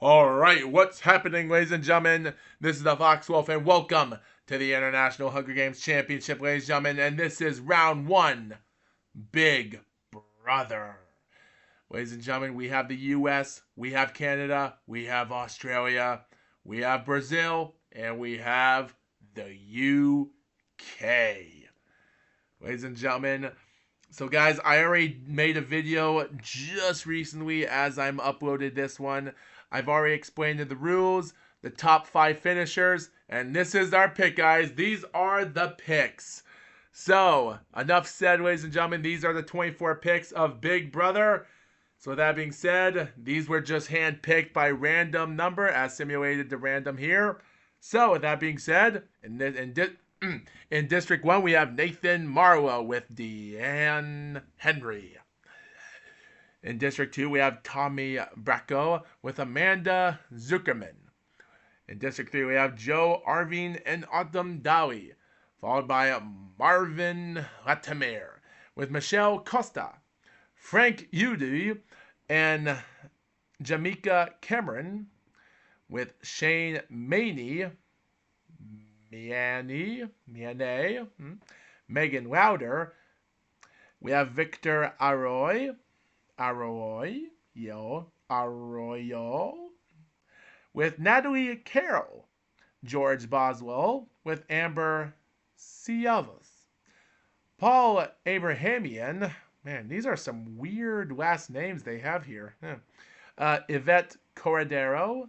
All right, what's happening, ladies and gentlemen? This is the Fox Wolf, and welcome to the International Hunger Games Championship, ladies and gentlemen. And this is round one, Big Brother. Ladies and gentlemen, we have the U.S., we have Canada, we have Australia, we have Brazil, and we have the U.K. Ladies and gentlemen, so guys, I already made a video just recently as I'm uploaded this one. I've already explained the rules, the top 5 finishers, and this is our pick, guys. These are the picks. So, enough said, ladies and gentlemen. These are the 24 picks of Big Brother. So with that being said, these were just hand-picked by random number as simulated to random here. So with that being said, in District 1, we have Nathan Marlowe with Deanne Henry. In District 2, we have Tommy Bracco with Amanda Zuckerman. In District 3, we have Joe Arvin and Autumn Dowie, followed by Marvin Latimer with Michelle Costa, Frank Udy, and Jamaica Cameron with Shane Maney, Megan Lauder. We have Victor Arroyo, with Natalie Carroll, George Boswell with Amber Ciavas, Paul Abrahamian. Man, these are some weird last names they have here. Yvette Corradero.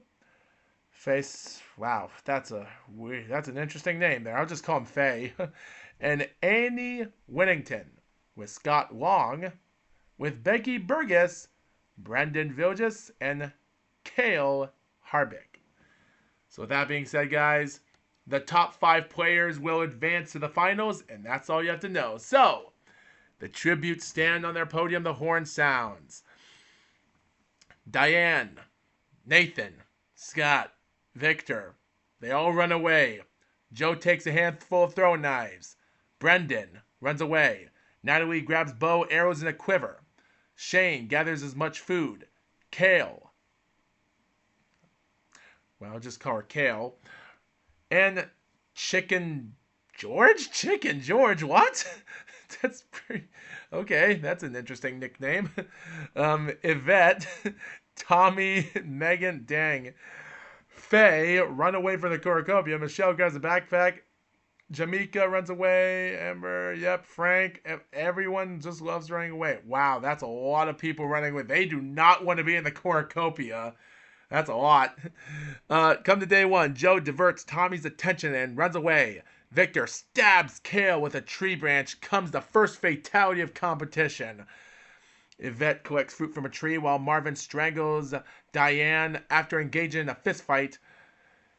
Wow, that's an interesting name there. I'll just call him Faye. And Annie Winnington with Scott Long, with Becky Burgess, Brendan Vilges, and Kale Harbick. So with that being said, guys, the top 5 players will advance to the finals, and that's all you have to know. So, the tributes stand on their podium, the horn sounds. Diane, Nathan, Scott, Victor, they all run away. Joe takes a handful of throwing knives. Brendan runs away. Natalie grabs bow, arrows, and a quiver. Shane gathers as much food. Kale, well, I'll just call her Kale. And Chicken George? Chicken George, what? That's pretty... Okay, that's an interesting nickname. Yvette, Tommy, Megan, dang. Faye run away from the cornucopia. Michelle grabs a backpack. Jamaica runs away. Amber, yep. Frank. Everyone just loves running away. Wow, that's a lot of people running away. They do not want to be in the cornucopia. That's a lot. Come to day 1. Joe diverts Tommy's attention and runs away. Victor stabs Kale with a tree branch. Comes the first fatality of competition. Yvette collects fruit from a tree while Marvin strangles Diane after engaging in a fistfight.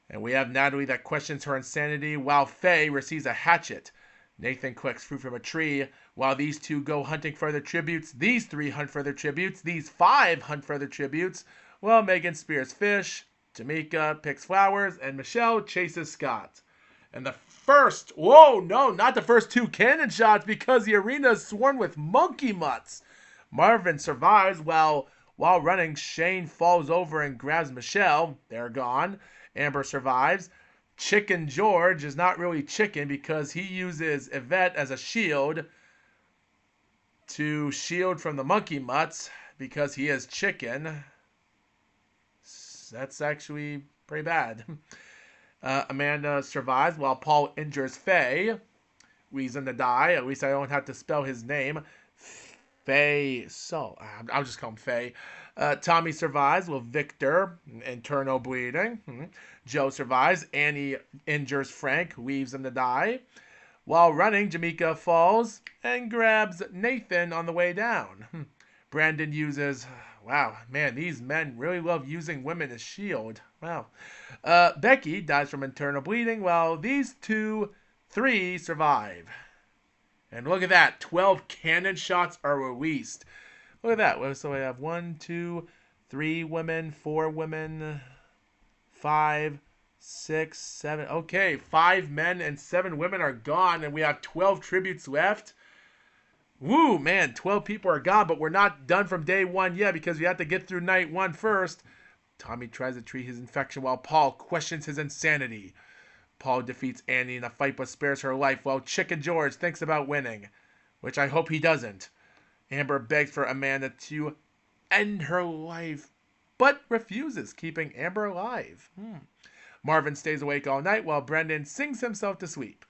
And we have Natalie that questions her insanity while Faye receives a hatchet. Nathan collects fruit from a tree while these two go hunting for their tributes. These 3 hunt for their tributes. These 5 hunt for their tributes. While Megan spears fish, Jamaica picks flowers, and Michelle chases Scott. And the first, whoa, no, not the first 2 cannon shots because the arena is swarmed with monkey mutts. Marvin survives while running. Shane falls over and grabs Michelle. They're gone. Amber survives. Chicken George is not really chicken because he uses Yvette as a shield to shield from the monkey mutts because he is chicken. That's actually pretty bad. Amanda survives while Paul injures Faye. Reason to die. At least I don't have to spell his name. Faye. So, I'll just call him Faye. Tommy survives with Victor, internal bleeding. Joe survives. Annie injures Frank, leaves him to die. While running, Jamaica falls and grabs Nathan on the way down. Brandon uses... Wow, man, these men really love using women as shield. Wow. Becky dies from internal bleeding while these 3 survive. And look at that, 12 cannon shots are released. Look at that. So we have 1, 2, 3 women, 4 women, 5, 6, 7. Okay, 5 men and 7 women are gone, and we have 12 tributes left. Woo, man, 12 people are gone, but we're not done from day 1 yet because we have to get through night 1 first. Tommy tries to treat his infection while Paul questions his insanity. Paul defeats Annie in a fight but spares her life while Chicken George thinks about winning, which I hope he doesn't. Amber begs for Amanda to end her life, but refuses, keeping Amber alive. Marvin stays awake all night while Brendan sings himself to sleep.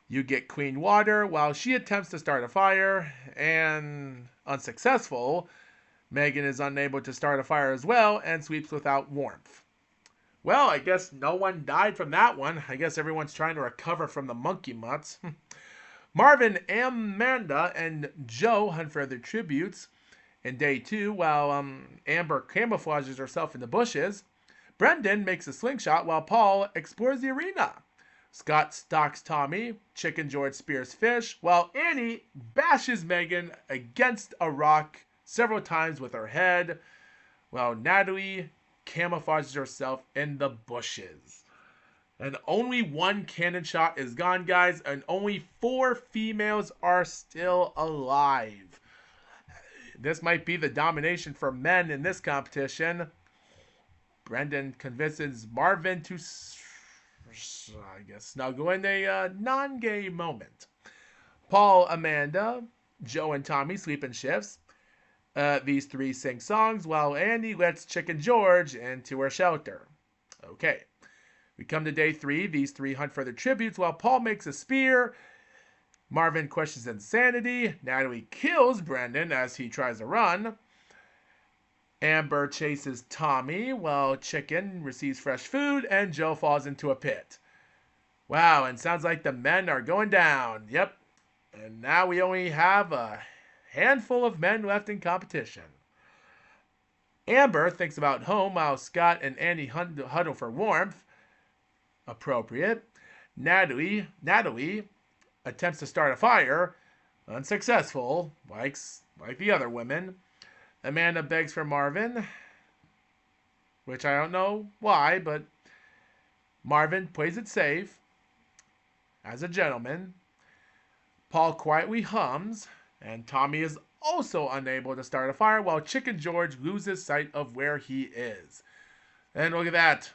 You get clean water while she attempts to start a fire, and unsuccessful. Megan is unable to start a fire as well and sweeps without warmth. Well, I guess no one died from that one. I guess everyone's trying to recover from the monkey mutts. Marvin, Amanda, and Joe hunt for their tributes in day 2 while Amber camouflages herself in the bushes. Brendan makes a slingshot while Paul explores the arena. Scott stalks Tommy. Chicken George spears fish while Annie bashes Megan against a rock several times with her head while Natalie camouflages herself in the bushes. And only one cannon shot is gone, guys, and only 4 females are still alive. This might be the domination for men in this competition. Brendan convinces Marvin to, I guess, snuggle in a non-gay moment. Paul, Amanda, Joe, and Tommy sleep in shifts. These 3 sing songs while Andy lets Chicken George into her shelter. Okay. We come to day 3. These 3 hunt for their tributes while Paul makes a spear. Marvin questions insanity. Natalie kills Brendan as he tries to run. Amber chases Tommy while Chicken receives fresh food and Joe falls into a pit. Wow, and sounds like the men are going down. Yep. And now we only have a handful of men left in competition. Amber thinks about home while Scott and Andy huddle for warmth. Appropriate. Natalie attempts to start a fire. Unsuccessful, like the other women. Amanda begs for Marvin, which I don't know why, but Marvin plays it safe as a gentleman. Paul quietly hums, and Tommy is also unable to start a fire while Chicken George loses sight of where he is. And look at that.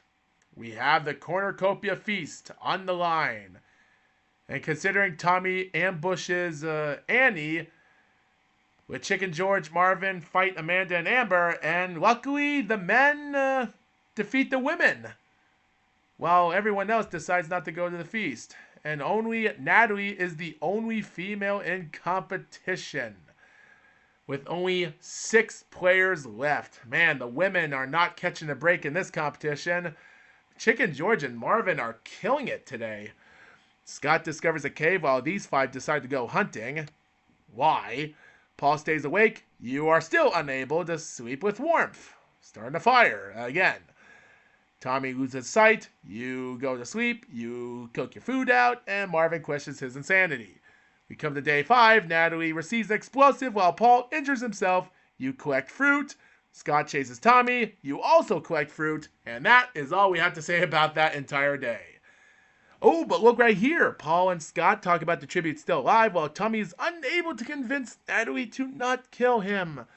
We have the cornucopia feast on the line. And considering Tommy ambushes Annie, with Chicken George, Marvin fight Amanda and Amber, and luckily the men defeat the women, while everyone else decides not to go to the feast. And only Natalie is the only female in competition, with only 6 players left. Man, the women are not catching a break in this competition. Chicken George and Marvin are killing it today. Scott discovers a cave while these 5 decide to go hunting. Why? Paul stays awake. You are still unable to sleep with warmth. Starting a fire again. Tommy loses sight. You go to sleep. You cook your food out. And Marvin questions his insanity. We come to day 5. Natalie receives an explosive while Paul injures himself. You collect fruit. Scott chases Tommy. You also collect fruit. And that is all we have to say about that entire day. Oh, but look right here. Paul and Scott talk about the tribute still alive while Tommy is unable to convince Natalie to not kill him.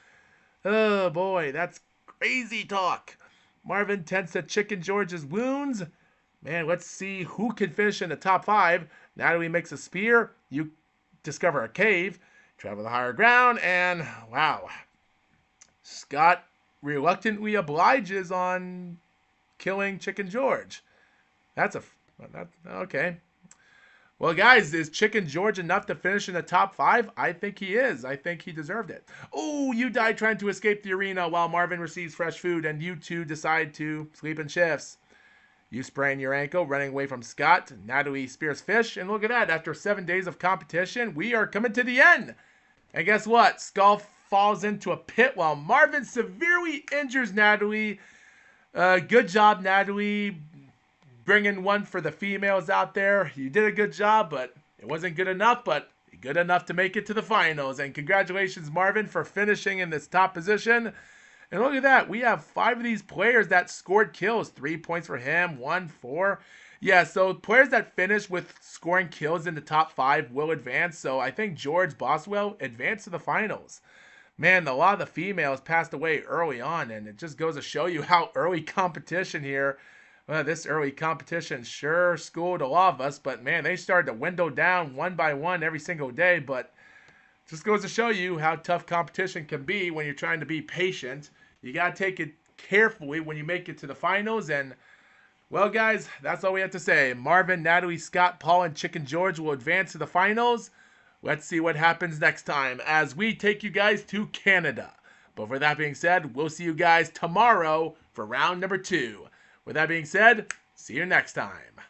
Oh boy, that's crazy talk. Marvin tends to Chicken George's wounds. Man, let's see who can finish in the top 5. Natalie makes a spear. You discover a cave. Travel to higher ground. And wow. Scott reluctantly obliges on killing Chicken George. Okay. Well, guys, is Chicken George enough to finish in the top 5? I think he is. I think he deserved it. Oh, you die trying to escape the arena while Marvin receives fresh food, and you 2 decide to sleep in shifts. You sprain your ankle running away from Scott. Natalie spears fish, and look at that. After 7 days of competition, we are coming to the end. And guess what? Skull falls into a pit while Marvin severely injures Natalie. Good job, Natalie. Bringing one for the females out there. You did a good job, but it wasn't good enough, but good enough to make it to the finals. And congratulations, Marvin, for finishing in this top position. And look at that. We have 5 of these players that scored kills. 3 points for him, 1, 4. Yeah, so players that finish with scoring kills in the top 5 will advance. So I think George Boswell advanced to the finals. Man, a lot of the females passed away early on, and it just goes to show you how early competition here. Well, this early competition sure schooled a lot of us, but man, they started to window down one by one every single day. But just goes to show you how tough competition can be when you're trying to be patient. You got to take it carefully when you make it to the finals. And, well, guys, that's all we have to say. Marvin, Natalie, Scott, Paul, and Chicken George will advance to the finals. Let's see what happens next time as we take you guys to Canada. But for that being said, we'll see you guys tomorrow for round number 2. With that being said, see you next time.